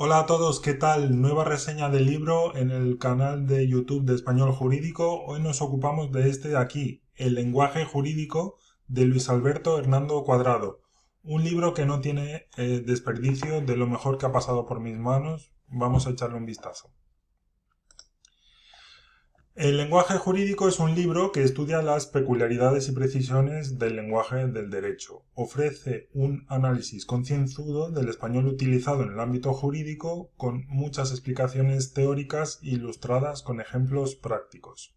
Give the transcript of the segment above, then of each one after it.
Hola a todos, ¿qué tal? Nueva reseña del libro en el canal de YouTube de Español Jurídico. Hoy nos ocupamos de este de aquí, El lenguaje jurídico de Luis Alberto Hernando Cuadrado. Un libro que no tiene desperdicio, de lo mejor que ha pasado por mis manos. Vamos a echarle un vistazo. El lenguaje jurídico es un libro que estudia las peculiaridades y precisiones del lenguaje del derecho. Ofrece un análisis concienzudo del español utilizado en el ámbito jurídico con muchas explicaciones teóricas ilustradas con ejemplos prácticos.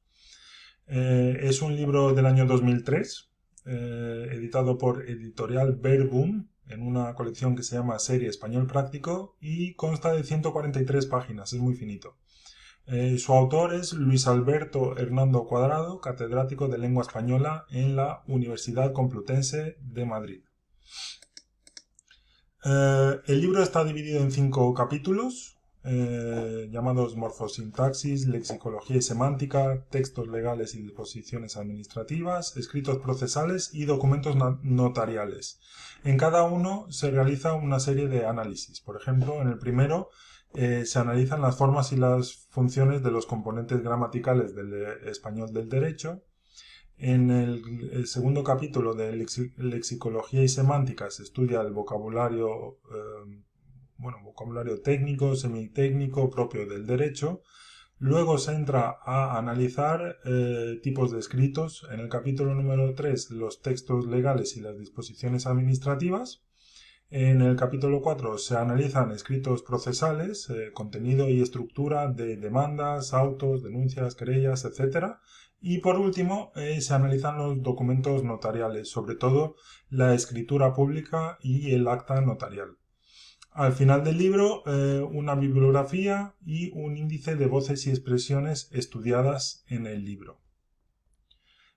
Es un libro del año 2003, editado por Editorial Verbum en una colección que se llama Serie Español Práctico y consta de 143 páginas, es muy finito. Su autor es Luis Alberto Hernando Cuadrado, catedrático de Lengua Española en la Universidad Complutense de Madrid. El libro está dividido en 5 capítulos, llamados morfosintaxis, lexicología y semántica, textos legales y disposiciones administrativas, escritos procesales y documentos notariales. En cada uno se realiza una serie de análisis. Por ejemplo, en el primero se analizan las formas y las funciones de los componentes gramaticales del español del derecho. En el segundo capítulo de lexicología y semántica se estudia el vocabulario, vocabulario técnico, semitécnico propio del derecho. Luego se entra a analizar tipos de escritos. En el capítulo número 3, los textos legales y las disposiciones administrativas. En el capítulo 4 se analizan escritos procesales, contenido y estructura de demandas, autos, denuncias, querellas, etc. Y por último, se analizan los documentos notariales, sobre todo la escritura pública y el acta notarial. Al final del libro, una bibliografía y un índice de voces y expresiones estudiadas en el libro.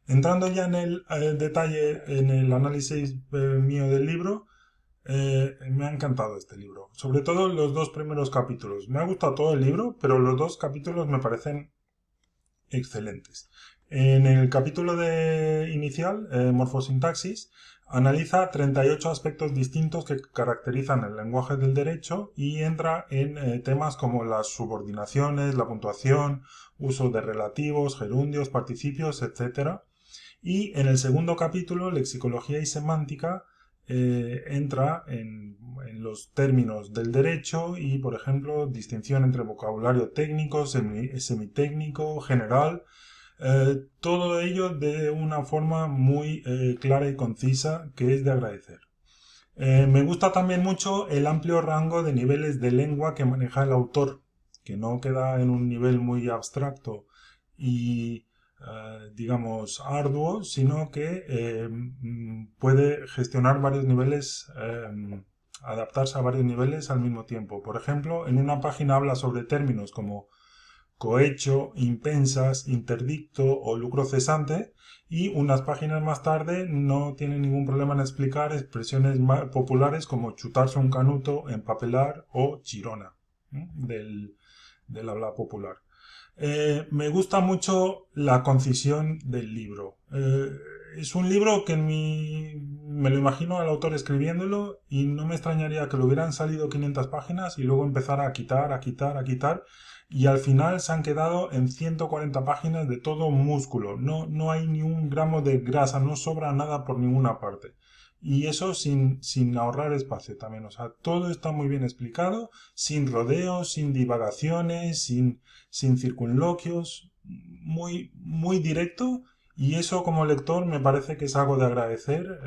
Entrando ya en el detalle, en el análisis mío del libro, me ha encantado este libro, sobre todo los dos primeros capítulos. Me ha gustado todo el libro, pero los dos capítulos me parecen excelentes. En el capítulo inicial, morfosintaxis, analiza 38 aspectos distintos que caracterizan el lenguaje del derecho y entra en temas como las subordinaciones, la puntuación, uso de relativos, gerundios, participios, etc. Y en el segundo capítulo, lexicología y semántica, entra en los términos del derecho y, por ejemplo, distinción entre vocabulario técnico, semitécnico, general, todo ello de una forma muy clara y concisa que es de agradecer. Me gusta también mucho el amplio rango de niveles de lengua que maneja el autor, que no queda en un nivel muy abstracto y, digamos, arduo, sino que puede gestionar varios niveles, adaptarse a varios niveles al mismo tiempo. Por ejemplo, en una página habla sobre términos como cohecho, impensas, interdicto o lucro cesante, y unas páginas más tarde no tiene ningún problema en explicar expresiones populares como chutarse un canuto, empapelar o chirona, ¿eh? del habla popular. Me gusta mucho la concisión del libro. Es un libro que me lo imagino al autor escribiéndolo y no me extrañaría que le hubieran salido 500 páginas y luego empezara a quitar, a quitar, a quitar y al final se han quedado en 140 páginas de todo músculo. No, no hay ni un gramo de grasa, no sobra nada por ninguna parte. Y eso sin ahorrar espacio también. O sea, todo está muy bien explicado, sin rodeos, sin divagaciones, sin circunloquios, muy, muy directo. Y eso como lector me parece que es algo de agradecer.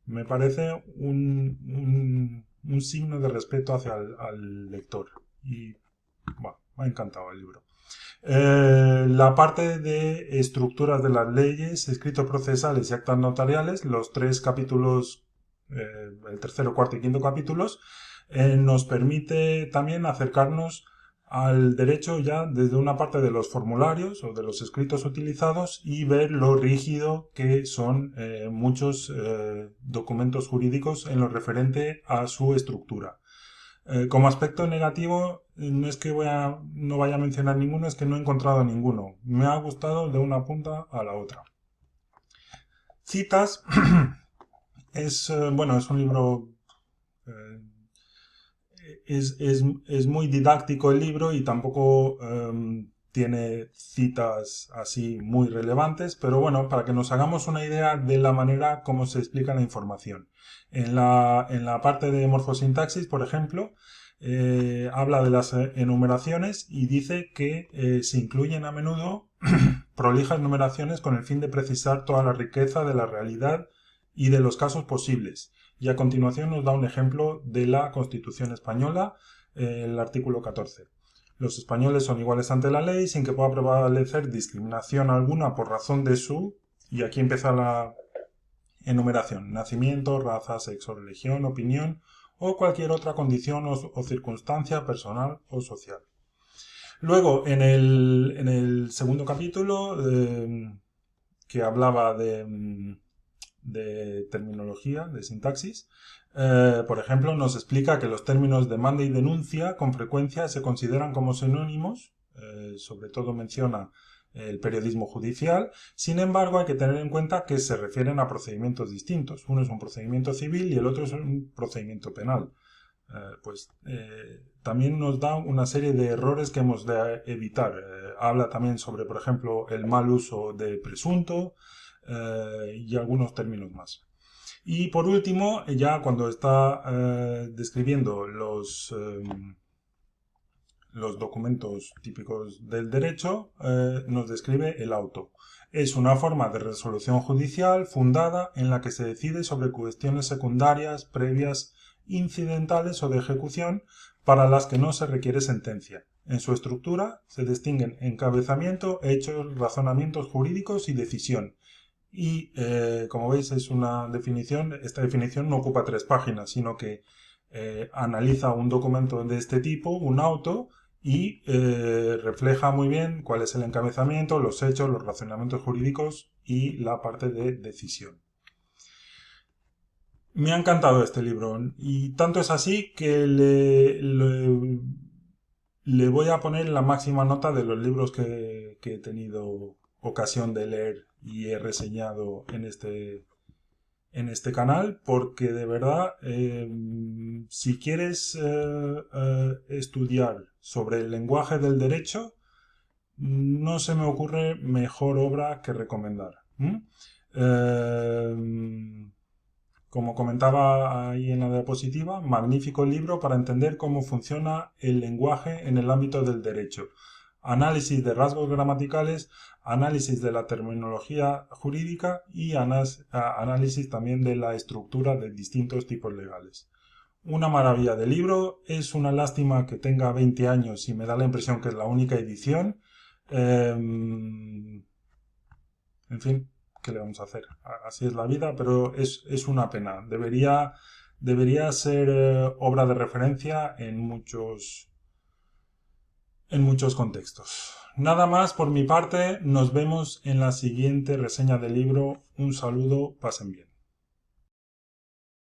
Me parece un signo de respeto hacia al lector. Y bueno, me ha encantado el libro. La parte de estructuras de las leyes, escritos procesales y actas notariales, los tres capítulos, el tercero, cuarto y quinto capítulos, nos permite también acercarnos al derecho ya desde una parte de los formularios o de los escritos utilizados y ver lo rígido que son muchos documentos jurídicos en lo referente a su estructura. Como aspecto negativo, no es que no vaya a mencionar ninguno, es que no he encontrado ninguno. Me ha gustado de una punta a la otra. Citas es un libro, eh, es muy didáctico el libro y tampoco tiene citas así muy relevantes, pero bueno, para que nos hagamos una idea de la manera como se explica la información. En la parte de morfosintaxis, por ejemplo, habla de las enumeraciones y dice que se incluyen a menudo prolijas numeraciones con el fin de precisar toda la riqueza de la realidad y de los casos posibles. Y a continuación nos da un ejemplo de la Constitución española, el artículo 14. Los españoles son iguales ante la ley sin que pueda prevalecer discriminación alguna por razón de su, y aquí empieza la enumeración, nacimiento, raza, sexo, religión, opinión o cualquier otra condición o circunstancia personal o social. Luego, en el segundo capítulo, que hablaba de terminología, de sintaxis, por ejemplo, nos explica que los términos demanda y denuncia con frecuencia se consideran como sinónimos, sobre todo menciona el periodismo judicial. Sin embargo, hay que tener en cuenta que se refieren a procedimientos distintos. Uno es un procedimiento civil y el otro es un procedimiento penal. También nos da una serie de errores que hemos de evitar. Habla también sobre, por ejemplo, el mal uso de presunto y algunos términos más. Y por último, ya cuando está describiendo los documentos típicos del derecho, nos describe el auto. Es una forma de resolución judicial fundada en la que se decide sobre cuestiones secundarias, previas, incidentales o de ejecución para las que no se requiere sentencia. En su estructura se distinguen encabezamiento, hechos, razonamientos jurídicos y decisión. Y como veis es una definición, esta definición no ocupa 3 páginas, sino que analiza un documento de este tipo, un auto, y refleja muy bien cuál es el encabezamiento, los hechos, los razonamientos jurídicos y la parte de decisión. Me ha encantado este libro y tanto es así que le voy a poner la máxima nota de los libros que he tenido ocasión de leer y he reseñado en este canal, porque de verdad, si quieres estudiar sobre el lenguaje del derecho, no se me ocurre mejor obra que recomendar. Como comentaba ahí en la diapositiva, magnífico libro para entender cómo funciona el lenguaje en el ámbito del derecho. Análisis de rasgos gramaticales, análisis de la terminología jurídica y análisis también de la estructura de distintos tipos legales. Una maravilla de libro, es una lástima que tenga 20 años y me da la impresión que es la única edición. En fin, ¿qué le vamos a hacer? Así es la vida, pero es una pena. Debería ser obra de referencia en muchos contextos. Nada más por mi parte, nos vemos en la siguiente reseña del libro. Un saludo, pasen bien.